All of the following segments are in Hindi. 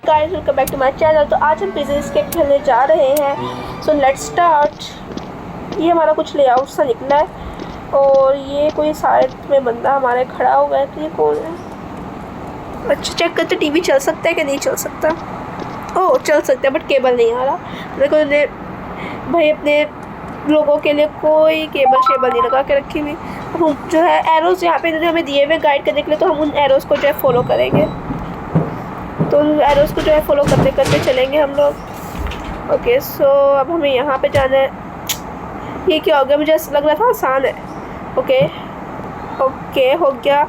Guys, welcome back to my channel. तो आज हम प्रिजन एस्केप खेलने जा रहे हैं। So let's start. ये हमारा कुछ लेआउट सा निकला है और ये कोई साइड में बंदा हमारे खड़ा हुआ है। तो ये कौन है? अच्छा, चेक करते टीवी चल सकता है कि नहीं चल सकता। ओह, चल सकता है बट केबल नहीं आ रहा। देखो ने भाई अपने लोगों के लिए कोई केबल शेबल नहीं लगा के रखी हुई। हम जो है एरोज यहाँ पे इन्होंने हमें दिए हुए गाइड करने के लिए, तो हम उन एरोज को जो है फॉलो करेंगे। तो एरोज को जो है फॉलो करते करते चलेंगे हम लोग। ओके, सो अब हमें यहाँ पे जाना है। ये क्या हो गया? मुझे लग रहा था आसान है। ओके ओके, हो गया।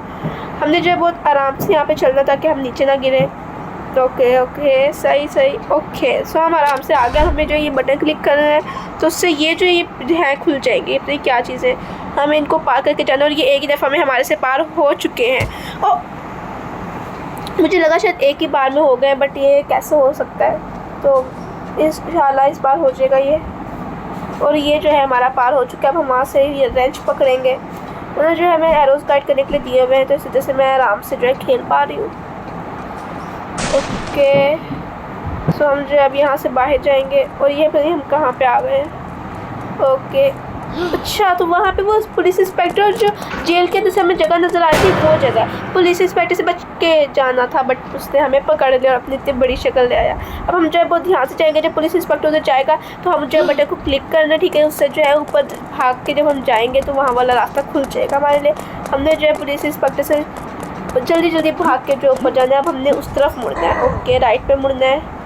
हमने जो है बहुत आराम से यहाँ पे चलना ताकि हम नीचे ना गिरे। ओके ओके, सही सही। ओके, सो हम आराम से आ गए। हमें जो ये बटन क्लिक करना है तो उससे ये जो है खुल जाएंगे। ये क्या चीज़ है? हमें इनको पार करके जाना। और ये एक ही दफ़ा में हमारे से पार हो चुके हैं। ओ, मुझे लगा शायद एक ही बार में हो गए, बट ये कैसे हो सकता है? तो इंशाल्लाह इस बार हो जाएगा ये। और ये जो है हमारा पार हो चुका है। अब हम वहाँ से ये रेंच पकड़ेंगे। उन्होंने जो है हमें एरोज गाइड करने के लिए दिए हुए हैं, तो इस वजह से मैं आराम से जो है खेल पा रही हूँ। ओके, सो हम जो है अब यहाँ से बाहर जाएंगे। और ये पता नहीं हम कहाँ पे आ गए हैं। ओके, अच्छा, तो वहाँ पे वो पुलिस इंस्पेक्टर जो जेल के अंदर से हमें जगह नज़र आ रही थी, वो जगह पुलिस इंस्पेक्टर से बच के जाना था, बट उसने हमें पकड़ लिया और अपनी इतनी बड़ी शक्ल ले आया। अब हम जो है बहुत ध्यान से जाएंगे। जब पुलिस इंस्पेक्टर उधर जाएगा तो हम जो है बटन को क्लिक करना, ठीक है? उससे जो है ऊपर भाग के जब हम जाएंगे तो वहाँ वाला रास्ता खुल जाएगा हमारे लिए। हमने जो है पुलिस इंस्पेक्टर से जल्दी जल्दी भाग के जो ऊपर जाना है। अब हमने उस तरफ मुड़ना है। ओके, राइट पे मुड़ना है।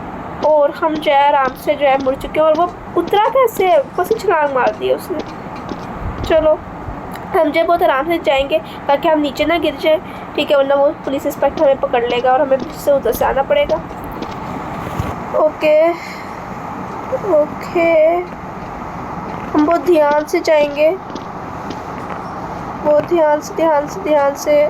और हम जो है आराम से जो है मुड़ चुके हैं। और वो उतरा कैसे? बस छलांग मार दी उसने। चलो, हम जो बहुत आराम से जाएंगे ताकि हम नीचे ना गिर जाए, ठीक है? वरना वो पुलिस इंस्पेक्टर हमें पकड़ लेगा और हमें से उधर से आना पड़ेगा। ओके ओके, हम बहुत ध्यान से जाएंगे, बहुत ध्यान से।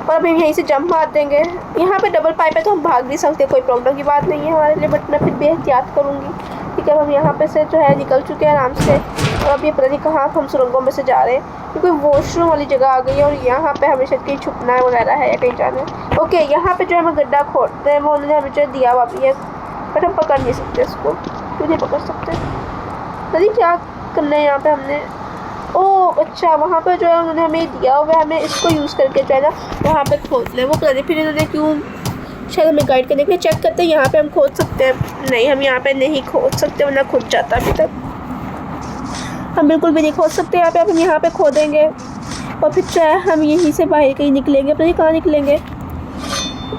और अब हम यहीं से जंप मार देंगे। यहाँ पे डबल पाइप है तो हम भाग भी सकते हैं, कोई प्रॉब्लम की बात नहीं है हमारे लिए, बट मैं फिर भी एहतियात करूँगी, ठीक है? हम यहाँ पे से जो है निकल चुके हैं आराम से। और अब ये पता नहीं कहाँ हम सुरंगों में से जा रहे हैं। क्योंकि वॉशरूम वाली जगह आ गई है और यहाँ पे हमें शायद कहीं छुपना है वगैरह है या कहीं जाना है। ओके, यहाँ पे जो हमें गड्ढा खोदते हैं वो उन्होंने हमें जो दिया हुआ भी है, बट हम पकड़ नहीं सकते इसको। क्यों नहीं पकड़ सकते? पता नहीं क्या करना है यहाँ पे हमने। ओह अच्छा, वहाँ पर जो है उन्होंने हमें दिया हुआ है, हमें इसको यूज़ करके जो है ना वहाँ पे खोदना है। वो पता नहीं फिर इन्होंने क्यों, शायद हमें गाइड करने के लिए। चेक करते हैं यहाँ पे हम खोद सकते हैं। नहीं, हम यहाँ पे नहीं खोद सकते, वरना खुद जाता अभी तक। हम बिल्कुल भी नहीं खोद सकते यहाँ पे। अब हम यहाँ पे खोदेंगे और फिर जो है हम यहीं से बाहर कहीं निकलेंगे। पता नहीं कहाँ निकलेंगे।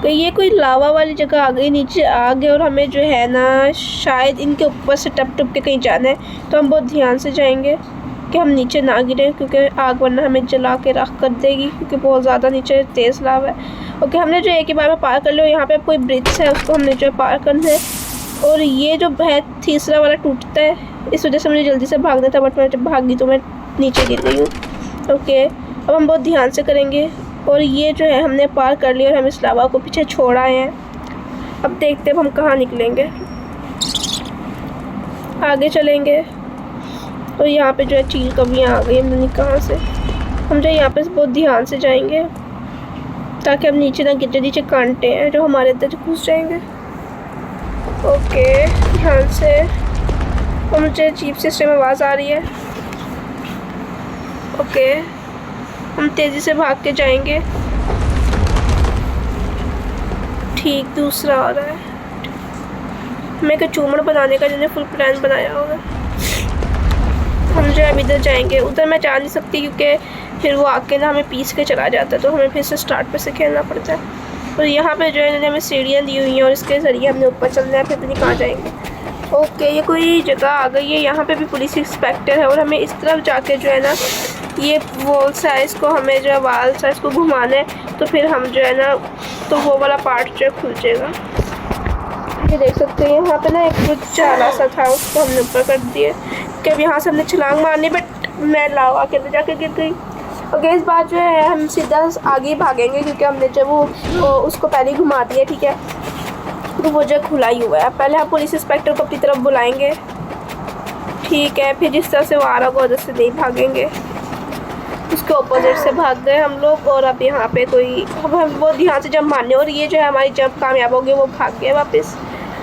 तो ये कोई लावा वाली जगह आ गई, नीचे आ गए। और हमें जो है ना शायद इनके ऊपर से टप के कहीं जाना है। तो हम बहुत ध्यान से जाएंगे कि हम नीचे ना गिरें, क्योंकि आग वरना हमें जला के राख कर देगी, क्योंकि बहुत ज़्यादा नीचे तेज़ लावा है। ओके, हमने जो एक ही बार में पार कर लिया। यहाँ पे कोई ब्रिज है, उसको हमने जो है पार करना है। और ये जो है तीसरा वाला टूटता है, इस वजह से मुझे जल्दी से भागना था, बट मैं जब भागी तो मैं नीचे गिर गई हूँ। ओके, अब हम बहुत ध्यान से करेंगे। और ये जो है हमने पार कर लिया और हम इस लावा को पीछे छोड़ आए हैं। अब देखते हैं हम कहाँ निकलेंगे। आगे चलेंगे और यहाँ पे जो है चील कमियाँ आ गई, हमने कहाँ से। हम जो यहाँ पे बहुत ध्यान से जाएंगे ताकि हम नीचे ना गिर। नीचे कांटे हैं जो हमारे अंदर घुस जाएंगे। ओके, ध्यान से। और मुझे अजीब सिस्टम में आवाज़ आ रही है। ओके, हम तेज़ी से भाग के जाएंगे। ठीक, दूसरा आ रहा है। हमें एक चूमड़ बनाने का जिन्हें फुल प्लान बनाया होगा। हम जो है इधर जाएंगे। उधर मैं जा नहीं सकती क्योंकि फिर वो आके ना हमें पीस के चला जाता है, तो हमें फिर से स्टार्ट पे से खेलना पड़ता है। और यहाँ पे जो है इन्होंने हमें सीढ़ियाँ दी हुई हैं और इसके ज़रिए हमने ऊपर चलना है, फिर भी नहीं कहाँ जाएंगे। ओके, ये कोई जगह आ गई है। यहाँ पे भी पुलिस इंस्पेक्टर है और हमें इस तरफ जाके जो है ना ये वॉल साइज़ को हमें जो है वाल साइज़ को घुमाना है, तो फिर हम जो है ना तो वो वाला पार्ट जो है खुल जाएगा। ये देख सकते हैं यहाँ पे ना एक कुछ चाला सा था, उसको हमने ऊपर कर दिया कि अब यहाँ से हमने छलांग मारनी, बट मैं लावा के अंदर जाके गिर गई। ओके, इस बार जो है हम सीधा आगे भागेंगे क्योंकि हमने जब वो उसको पहले ही घुमा दिया, ठीक है? तो वो जो खुला ही हुआ है। पहले हम पुलिस इंस्पेक्टर को अपनी तरफ बुलाएंगे, ठीक है? फिर जिस तरह से वो आ रहा होगा उधर से नहीं भागेंगे। उसके ऑपोजिट से भाग गए हम लोग। और अब यहाँ पे कोई अब हम वो ध्यान से जंप मारने, और ये जो है हमारी जंप कामयाब हो गई, वो भाग गया वापस।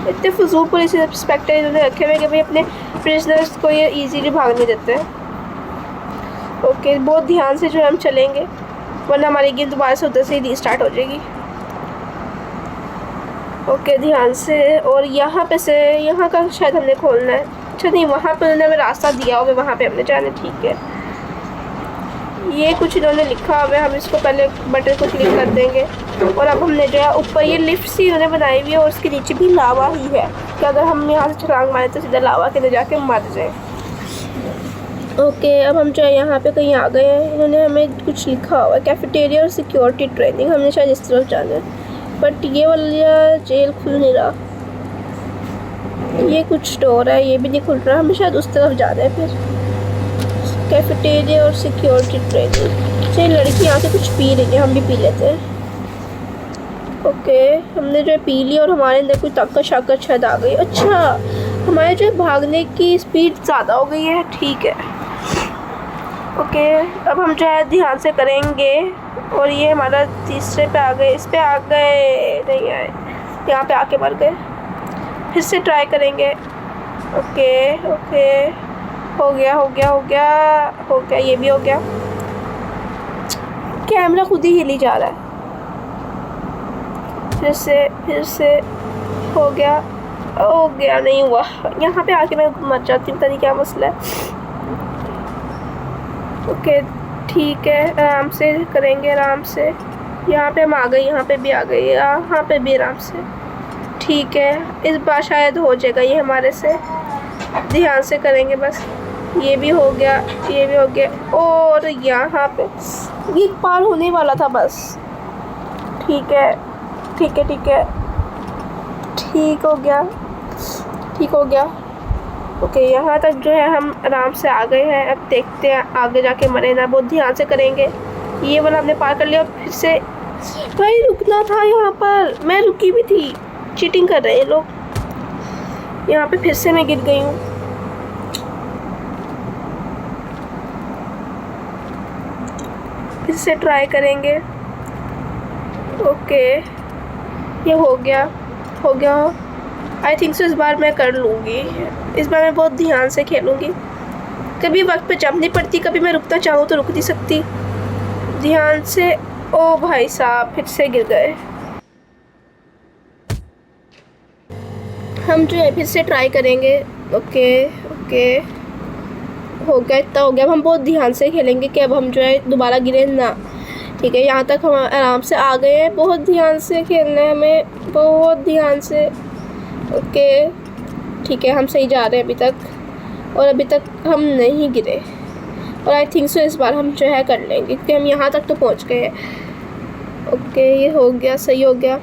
इतने फजूल पुलिस इंस्पेक्टर इन्होंने रखे हुए कि भाई अपने प्रिजनर्स को ये इजीली भागने देते हैं। ओके, बहुत ध्यान से जो हम चलेंगे, वरना हमारी गेम दोबारा से उधर से ही रीस्टार्ट हो जाएगी। ओके, ध्यान से। और यहाँ पे से यहाँ का शायद हमने खोलना है। अच्छा नहीं, वहाँ पे उन्होंने हमें रास्ता दिया हुआ है, वहाँ पे हमने जाना। ठीक है, ये कुछ इन्होंने लिखा हुआ है, हम इसको पहले बटन को क्लिक कर देंगे। और अब हमने जो है ऊपर ये लिफ्ट सी इन्होंने बनाई हुई है, और उसके नीचे भी लावा ही है कि अगर हम यहाँ से छलांग मारें तो सीधा लावा के अंदर जाके मर जाए। ओके, अब हम जो है यहाँ पे कहीं आ गए हैं। इन्होंने हमें कुछ लिखा हुआ है, कैफेटेरिया और सिक्योरिटी ट्रेनिंग। हमने शायद इस तरफ जाना है, बट ये वाला जेल खुल नहीं रहा। ये कुछ स्टोर है, ये भी नहीं खुल रहा। हमें शायद उस तरफ जाना है। फिर कैफेटेरिया और सिक्योरिटी ट्रेनिंग। चलिए, लड़की यहाँ से कुछ पी रही है, हम भी पी लेते हैं। ओके, हमने जो है पी लिया, और हमारे अंदर कोई ताकत शायद आ गई। अच्छा, हमारे जो भागने की स्पीड ज़्यादा हो गई है। ठीक है, ओके, अब हम जो है ध्यान से करेंगे। और ये हमारा तीसरे पे आ गए, इस पे आ गए, नहीं आए, यहाँ पे आके मर गए। फिर से ट्राई करेंगे। ओके ओके, हो गया हो गया हो गया हो गया, ये भी हो गया। कैमरा खुद ही हिली जा रहा है। फिर से हो गया, नहीं हुआ। यहाँ पे आके मैं मर जाती हूँ, पता नहीं क्या मसला है। ओके, ठीक है, आराम से करेंगे, आराम से। यहाँ पे हम आ गए, यहाँ पे भी आ गए, यहाँ पे भी आराम से। ठीक है, इस बार शायद हो जाएगा ये हमारे से। ध्यान से करेंगे बस। ये भी हो गया, ये भी हो गया। और यहाँ पे ये पार होने वाला था बस। ठीक है ठीक है ठीक है, ठीक हो गया, ठीक हो गया। ओके, यहाँ तक जो है हम आराम से आ गए हैं। अब देखते हैं आगे जाके मरे ना, बहुत ध्यान से करेंगे। ये वाला हमने पार कर लिया। फिर से भाई रुकना था यहाँ पर, मैं रुकी भी थी। चीटिंग कर रहे हैं लोग। यहाँ पे फिर से मैं गिर गई हूँ। फिर से ट्राई करेंगे। ओके, ये हो गया, हो गया। आई थिंक सो इस बार मैं कर लूँगी। इस बार मैं बहुत ध्यान से खेलूँगी। कभी वक्त पे जंप नहीं पड़ती, कभी मैं रुकना चाहूँ तो रुक नहीं सकती। ध्यान से। ओ भाई साहब, फिर से गिर गए। हम जो है फिर से ट्राई करेंगे। ओके ओके, हो गया, इतना हो गया। अब हम बहुत ध्यान से खेलेंगे कि अब हम जो है दोबारा गिरे ना। ठीक है, यहाँ तक हम आराम से आ गए हैं। बहुत ध्यान से खेलना है हमें, बहुत ध्यान से। ओके, ठीक है, हम सही जा रहे हैं अभी तक, और अभी तक हम नहीं गिरे। और आई थिंक सो इस बार हम जो है कर लेंगे, क्योंकि हम यहाँ तक तो पहुँच गए हैं। ओके, ये हो गया, सही हो गया।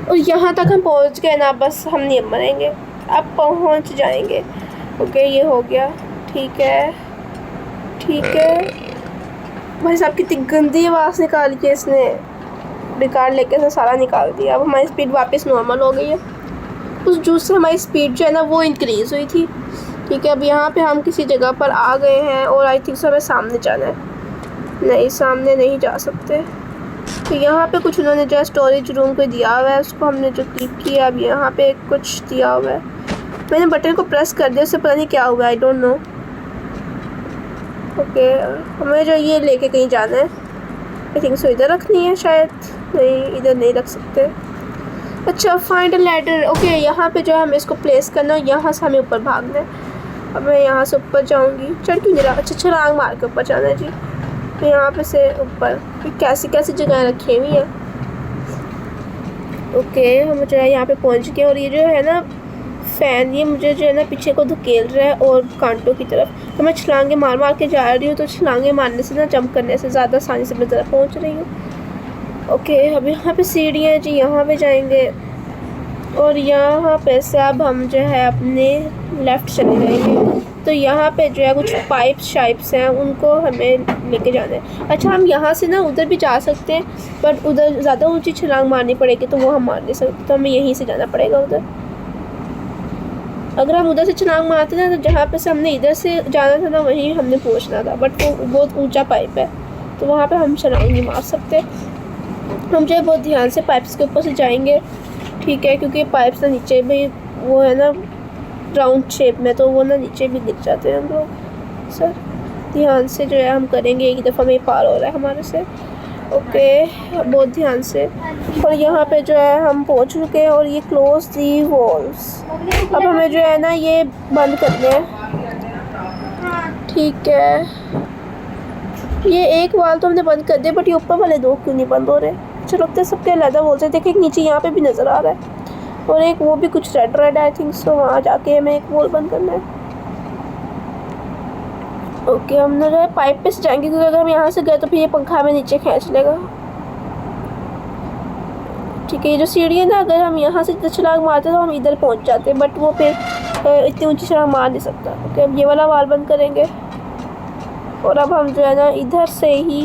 और यहाँ तक हम पहुँच गए ना, बस हम नहीं मरेंगे, अब पहुँच जाएंगे। ओके, ये हो गया। ठीक है ठीक है। भाई साहब, कितनी गंदी आवाज़ निकाली है इसने। बेकार लेके से सारा निकाल दिया। अब हमारी स्पीड वापस नॉर्मल हो गई है। उस जूस से हमारी स्पीड जो है ना वो इंक्रीज़ हुई थी। ठीक है, अब यहाँ पे हम किसी जगह पर आ गए हैं, और आई थिंक सो हमें सामने जाना है। नहीं, सामने नहीं जा सकते। तो यहाँ पे कुछ उन्होंने जो स्टोरेज रूम को दिया हुआ है, उसको हमने जो क्लिक किया। अब यहाँ पे कुछ दिया हुआ है, मैंने बटन को प्रेस कर दिया, उससे पता नहीं क्या हुआ, आई डोंट नो। ओके, हमें जो ये लेके कहीं जाना है। आई थिंक सो इधर रखनी है शायद। नहीं, इधर नहीं रख सकते। अच्छा, फाइंड अ लैडर। ओके, यहाँ पे जो है हमें इसको प्लेस करना है, यहाँ से हमें ऊपर भागना है। अब मैं यहाँ से ऊपर जाऊँगी। चढ़ क्यों नहीं रहा? अच्छा, छलांग मार के ऊपर जाना है जी। तो यहाँ पे से ऊपर कैसी कैसी जगह रखी हुई हैं। ओके, हम जो है यहाँ पे पहुँच गए। और ये जो है ना फ़ैन, ये मुझे जो है ना पीछे को धकेल रहा है और कांटों की तरफ। तो मैं छलांगे मार मार के जा रही हूँ, तो छलांगे मारने से ना जंप करने से ज़्यादा आसानी से मैं ज़रा पहुँच रही हूँ। ओके, अब यहाँ पे सीढ़ियाँ हैं जी, यहाँ पे जाएंगे। और यहाँ पे से अब हम जो है अपने लेफ़्ट चले जाएंगे। तो यहाँ पे जो है कुछ पाइप्स शाइप्स हैं, उनको हमें लेके जाना है। अच्छा, हम यहाँ से ना उधर भी जा सकते हैं, बट उधर ज़्यादा ऊंची छलांग मारनी पड़ेगी, तो वो हम मार नहीं सकते, तो हमें यहीं से जाना पड़ेगा उधर। अगर हम उधर से छलांग मारते ना तो जहाँ पे से हमने इधर से जाना था ना वहीं हमने पहुँचना था, बट वो बहुत ऊंचा पाइप है तो वहाँ पे हम छलांग नहीं मार सकते। हम जो है बहुत ध्यान से पाइप्स के ऊपर से जाएंगे, ठीक है, क्योंकि पाइप्स ना नीचे भी वो है ना राउंड शेप में, तो वो ना नीचे भी गिर जाते हैं हम लोग। सर ध्यान से जो है हम करेंगे, एक दफ़ा में पार हो रहा है हमारे से। ओके बहुत ध्यान से। और यहाँ पे जो है हम पहुँच चुके हैं और ये क्लोज दी वॉल्स। अब हमें जो है ना ये बंद करने हैं, ठीक है। ये एक वाल तो हमने बंद कर दिया, बट ये ऊपर वाले दो क्यों नहीं बंद हो रहे? चलो लगता है सबके अलग वॉल्स है। देखिए नीचे यहाँ पे भी नज़र आ रहा है और एक वो भी कुछ red red I think so, वहाँ जाके हमें एक वॉल बंद करना है। ओके हम जो है पाइप पे से जाएंगे, क्योंकि अगर हम यहाँ से गए तो फिर ये पंखा हमें नीचे खींच लेगा, ठीक है। ये जो सीढ़ी है ना, अगर हम यहाँ से छलांग मारते तो हम इधर पहुँच जाते, बट वो फिर इतनी ऊंची छलांग मार नहीं सकता। ओके अब ये वाला वाल बंद करेंगे और अब हम जो है ना इधर से ही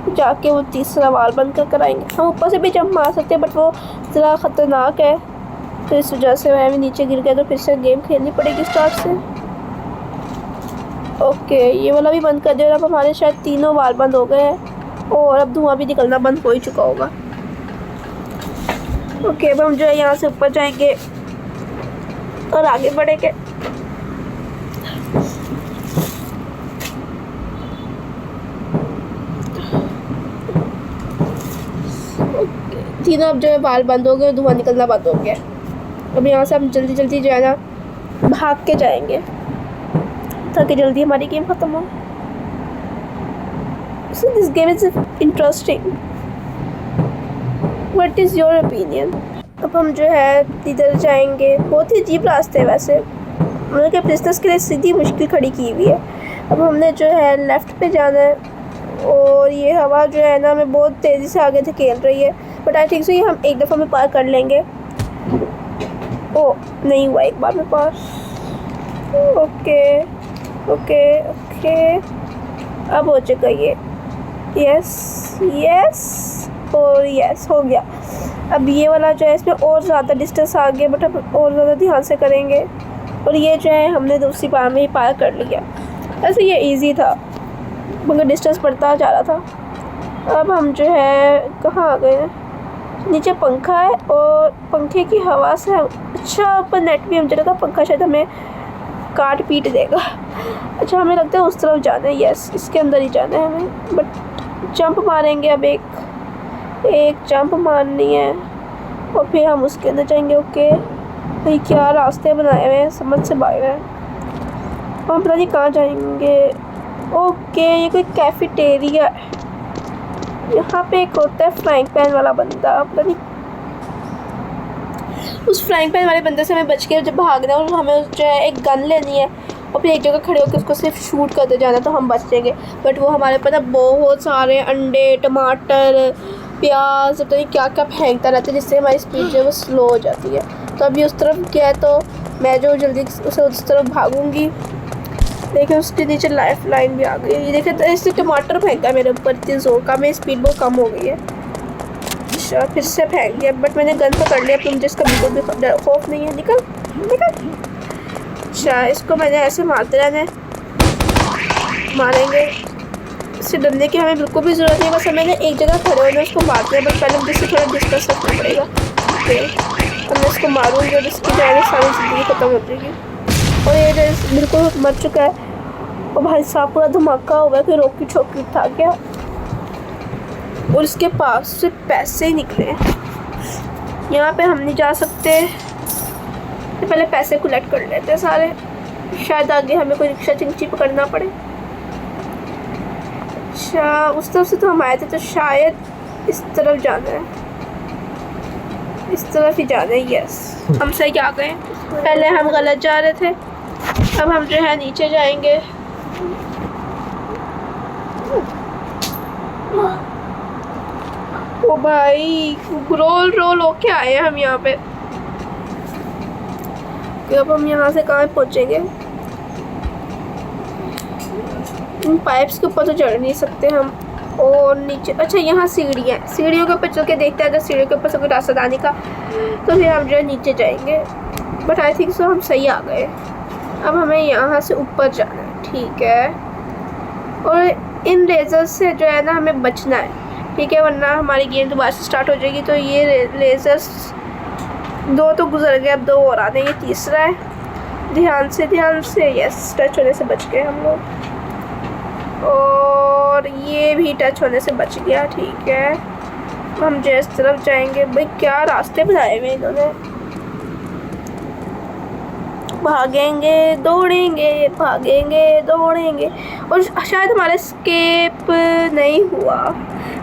जाके वो तीसरा वाल बंद कर आएंगे। हम ऊपर से भी जंप मार सकते हैं, बट वो ज़रा ख़तरनाक है, तो इस वजह से मैं भी नीचे गिर गया, तो फिर से गेम खेलनी पड़ेगी स्टार्ट से। ओके ये वाला भी बंद कर दिया और अब हमारे शायद तीनों वाल बंद हो गए हैं और अब धुआं भी निकलना बंद हो ही चुका होगा। ओके अब हम जो है यहाँ से ऊपर जाएंगे और आगे बढ़ेंगे। तीनों अब जो है वाल बंद हो गए, धुआं निकलना बंद हो गया। अब यहाँ से हम जल्दी जल्दी जो है ना भाग के जाएंगे ताकि जल्दी हमारी गेम ख़त्म हो। So this game is interesting. What is your opinion? अब हम जो है इधर जाएंगे, बहुत ही अजीब रास्ते है वैसे, मतलब कि बिजनेस के लिए सीधी मुश्किल खड़ी की हुई है। अब हमने जो है लेफ़्ट पे जाना है और ये हवा जो है ना हमें बहुत तेज़ी से आगे धकेल रही है, बट आई थिंक सो ये हम एक दफ़ा में पार कर लेंगे। ओ नहीं हुआ एक बार में पार। ओके ओके ओके अब हो चुका ये, यस यस और यस हो गया। अब ये वाला जो है इसमें और ज़्यादा डिस्टेंस आ गया, बट अब और ज़्यादा ध्यान से करेंगे और ये जो है हमने दूसरी बार में ही पार कर लिया। वैसे ये इजी था मगर डिस्टेंस बढ़ता जा रहा था। अब हम जो है कहाँ आ गए हैं? नीचे पंखा है और पंखे की हवा से अच्छा ऊपर नेट भी हम चला था, पंखा शायद हमें काट पीट देगा। अच्छा हमें लगता है उस तरफ जाना है, यस इसके अंदर ही जाना है हमें, बट जंप मारेंगे। अब एक जंप मारनी है और फिर हम उसके अंदर जाएंगे। ओके भाई क्या रास्ते बनाए हुए हैं, समझ से बाहर है। हम पता नहीं कहाँ जाएंगे। ओके ये कोई कैफेटेरिया है, यहाँ पे एक होता है फ्राइंग पैन वाला बंदा, पता नहीं उस फ्राइंग पैन वाले बंदे से हमें बच के जब भागना है और हमें जो है एक गन लेनी है और फिर एक जगह खड़े होकर उसको सिर्फ शूट करते जाना तो हम बच जाएंगे। बट वो हमारे पास बहुत सारे अंडे, टमाटर, प्याज, पता नहीं क्या क्या फेंकता रहता है, जिससे हमारी स्पीड जो है वो स्लो हो जाती है। तो अभी उस तरफ गया है तो मैं जो जल्दी उसे उस तरफ भागूंगी। देखिए उसके नीचे लाइफ लाइन भी आ गई है। ये देखिए इससे टमाटर फेंका है मेरे ऊपर, इतनी जोर का, मेरी स्पीड बहुत कम हो गई है। अच्छा फिर से फेंक दिया, बट मैंने गन पकड़ लिया, तो मुझे इसका बिल्कुल भी खौफ नहीं है। निकल निकल। अच्छा इसको मैंने ऐसे मारते रहना, मारेंगे, इससे डरने की हमें बिल्कुल भी ज़रूरत नहीं, बस हमें एक जगह खड़े होना उसको मारते हैं। बट पहले मुझे इससे थोड़ा डिस्कस करना पड़ेगा। ओके अब मैं इसको मारूँगी और इसकी जाने सारी ज़िंदगी ख़त्म हो जाएगी। और ये जो बिल्कुल मर चुका है और भाई साहब पूरा धमाका हुआ है कि रोकी छोकी था क्या, और इसके पास से पैसे ही निकले हैं। यहाँ पे हम नहीं जा सकते, तो पहले पैसे कलेक्ट कर लेते हैं सारे, शायद आगे हमें कोई रिक्शा चिंची पकड़ना पड़े। अच्छा उस तरफ से तो हम आए थे, तो शायद इस तरफ जाना है, इस तरफ ही जाना है। यस हम सही आ गए, पहले हम गलत जा रहे थे, अब हम जो है नीचे जाएंगे। ओ भाई रोल रोल होके आए हैं हम यहाँ पे। अब हम यहाँ से कहाँ पहुँचेंगे? इन पाइप्स के ऊपर तो चढ़ नहीं सकते हम, और नीचे अच्छा यहाँ सीढ़ियाँ, सीढ़ियों के ऊपर चल के देखते हैं, अगर सीढ़ियों के ऊपर से कोई रास्ता आने का तो फिर हम जो है नीचे जाएंगे। बट आई थिंक सो हम सही आ गए। अब हमें यहाँ से ऊपर जाना है, ठीक है। और इन लेज़र से जो है ना हमें बचना है, ठीक है, वरना हमारी गेम दोबारा से स्टार्ट हो जाएगी। तो ये लेज़र्स 2 तो गुजर गए, अब 2 और आने, ये तीसरा है। ध्यान से, यस, टच होने से बच गए हम लोग। और ये भी टच होने से बच गया, ठीक है। हम जिस तरफ जाएंगे, भाई क्या रास्ते बनाए हुए इन्होंने। भागेंगे दौड़ेंगे, और शायद हमारा स्केप नहीं हुआ।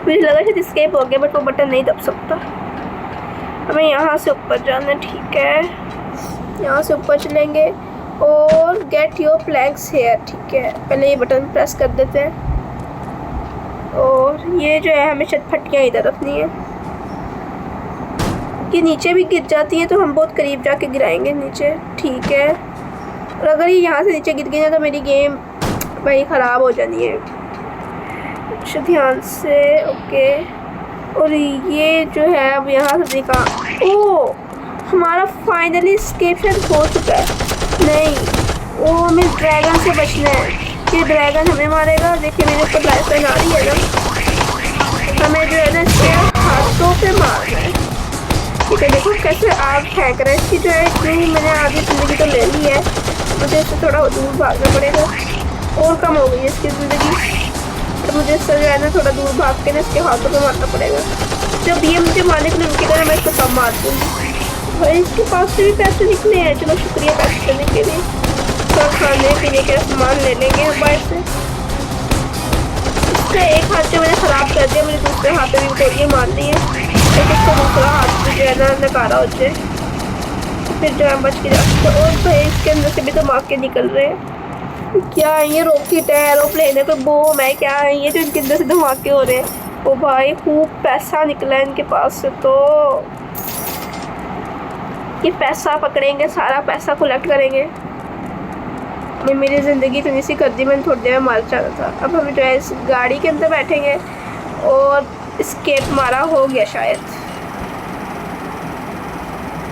मुझे लगा शायद स्केप हो गया, बट वो बटन नहीं दब सकता। हमें यहाँ से ऊपर जाना है, ठीक है। यहाँ से ऊपर चलेंगे और गेट योर प्लैंक्स हेयर, ठीक है। पहले ये बटन प्रेस कर देते हैं। और ये जो है हमें शायद फटियाँ इधर रखनी है कि नीचे भी गिर जाती है, तो हम बहुत करीब जाके गिराएंगे नीचे, ठीक है। और अगर ये यहाँ से नीचे गिर गई ना तो मेरी गेम भाई ख़राब हो जानी है। अच्छा, ध्यान से, ओके। और ये जो है अब यहाँ से देखा, ओह हमारा फाइनली स्केप हो चुका है। नहीं, वो हमें ड्रैगन से बचना है। ये ड्रैगन हमें मारेगा। देखिए मेरे ऊपर लाइफ लाइन आ रही है ना, हमें जो है ना इसके हाथों पे मारना है, ठीक है। देखो कैसे आग फेंक रहा है। इसकी जो है इतनी मैंने आधी ज़िंदगी तो ले ली है, मुझे इससे थोड़ा दूर भागना पड़ेगा। और कम हो गई है इसकी ज़िंदगी, तो मुझे इससे जो है ना थोड़ा दूर भाग के ना इसके हाथों पे मारना पड़ेगा। जब ये मुझे मारने के लिए रुकेगा ना, मैं इसको कम मार दूँगी। भाई इसके पास से भी पैसे निकले हैं, चलो शुक्रिया पैसे देने के लिए। तो खाने पीने का सामान ले लेंगे हम बाहर से। इसका एक हाथ जो मैंने ख़राब कर दिया, मुझे दूसरे हाथ में भी गोलियाँ मारनी है, लेकिन इसका दूसरा हाथ जो है ना नकारा हो जाए, फिर जो है बच के जाते। और भाई इसके अंदर से भी तो धमाके निकल रहे हैं। क्या है ये, रॉकेट है, एरोप्लेन है, कोई बम है, क्या है ये जो इनके अंदर से धमाके हो रहे हैं। ओ भाई खूब पैसा निकला है इनके पास से। तो ये पैसा पकड़ेंगे, सारा पैसा कलेक्ट करेंगे। मेरी ज़िंदगी तो इसी कर दी, मैंने थोड़ी देर में मार जाना था। अब हम जो है इस गाड़ी के अंदर बैठेंगे और स्केप मारा हो गया शायद।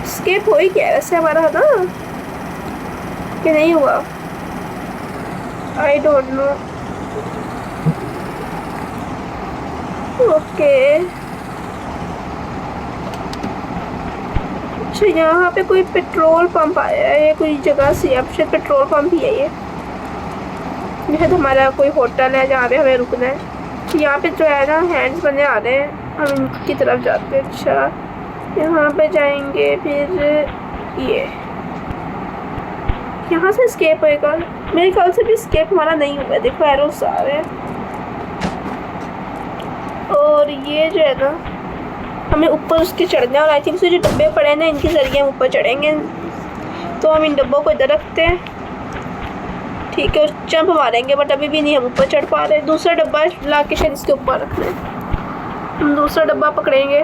स्केप हो ही गया वैसे हमारा ना, कि नहीं हुआ, आई डोंट नो। ओके, अच्छा यहाँ पे कोई पेट्रोल पंप आया है, ये कोई जगह सी, अब शायद पेट्रोल पंप ही है ये। शायद हमारा कोई होटल है जहाँ पे हमें रुकना है। यहाँ पे जो है ना हैंड्स बने आ रहे हैं, हम इनकी तरफ जाते हैं। अच्छा यहाँ पे जाएंगे, फिर ये यहाँ से स्केप होएगा। मेरे ख्याल से भी स्केप हमारा नहीं हुआ है, देखो एरोस आ रहे हैं। और ये जो है ना हमें ऊपर उसके चढ़ना है, और आई थिंक से जो डब्बे पड़े हैं ना इनके ज़रिए हम ऊपर चढ़ेंगे। तो हम इन डब्बों को इधर रखते हैं, ठीक है, और जंप मारेंगे, बट अभी भी नहीं हम ऊपर चढ़ पा रहे। दूसरा डब्बा ला के शायद इसके ऊपर रखना है। हम दूसरा डब्बा पकड़ेंगे।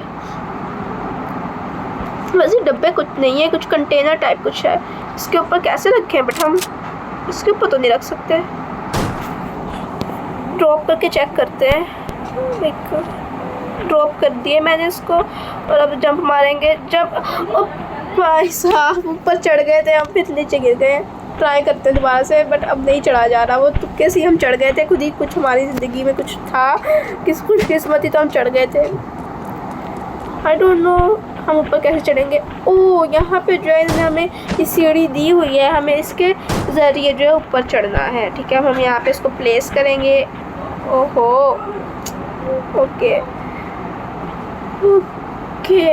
वैसे डब्बे कुछ नहीं है, कुछ कंटेनर टाइप कुछ है। इसके ऊपर कैसे रखें, बट हम इसके ऊपर तो नहीं रख सकते। ड्रॉप करके चेक करते हैं। एक ड्रॉप कर दिए मैंने इसको, और अब जंप मारेंगे। जब भाई साहब ऊपर चढ़ गए थे, हम फिर नीचे गिर गए। ट्राई करते हैं दोबारा से, बट अब नहीं चढ़ा जा रहा। वो तुक्के से हम चढ़ गए थे, खुद ही कुछ हमारी ज़िंदगी में कुछ था, किस खुशकिस्मती तो हम चढ़ गए थे। आई डोंट नो हम ऊपर कैसे चढ़ेंगे। ओह यहाँ पे जो है इन्होंने हमें ये सीढ़ी दी हुई है, हमें इसके ज़रिए जो है ऊपर चढ़ना है, ठीक है। हम यहाँ पे इसको प्लेस करेंगे। ओहो, ओके ओके,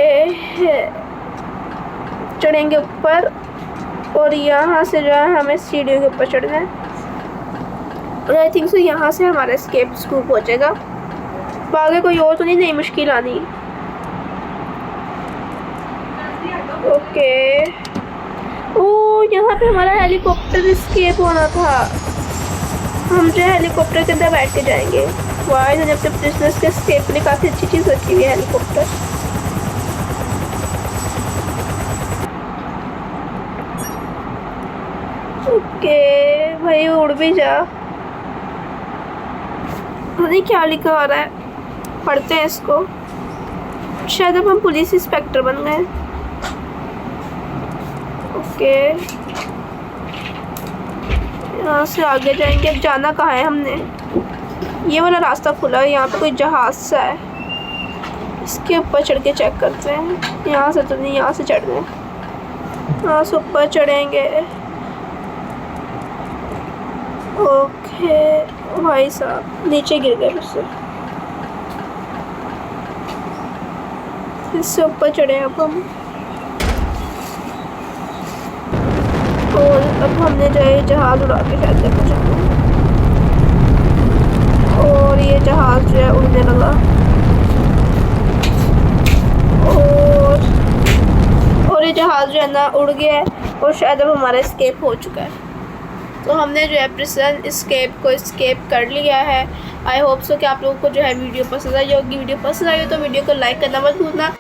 चढ़ेंगे ऊपर, और यहाँ से जो है हमें सीढ़ियों के ऊपर चढ़ना है। और आई थिंक सो यहाँ से हमारा स्केप स्कूप हो जाएगा। आगे कोई और तो नहीं मुश्किल आनी। ओके, ओह यहाँ पे हमारा हेलीकॉप्टर स्केप होना था। हम जो हेलीकॉप्टर के अंदर बैठ के जाएंगे। वाह, इन्होंने अपने बिजनेस के स्केप में काफ़ी अच्छी चीज़ रखी हुई है, हेलीकॉप्टर। ओके भाई, उड़ भी जा। नहीं क्या लिखा आ रहा है, पढ़ते हैं इसको। शायद अब हम पुलिस इंस्पेक्टर बन गए। ओके, यहाँ से आगे जाएंगे। अब जाना कहाँ है हमने? ये वाला रास्ता खुला है, यहाँ पे कोई जहाज सा है, इसके ऊपर चढ़ के चेक करते हैं। यहाँ से तो नहीं, यहाँ से चढ़ गए, यहाँ से ऊपर चढ़ेंगे। ओके भाई साहब नीचे गिर गए, फिर से ऊपर चढ़े अब हम। और अब हमने जो है जहाज उड़ा के शायद देखो चलते हैं, और ये जहाज जो है उड़ने लगा, और ये जहाज जो है ना उड़ गया है, और शायद अब हमारा एस्केप हो चुका है। तो हमने जो है प्रिजन एस्केप को एस्केप कर लिया है। आई होप सो कि आप लोगों को जो है वीडियो पसंद आई होगी। वीडियो पसंद आई हो तो वीडियो को लाइक करना मत भूलना।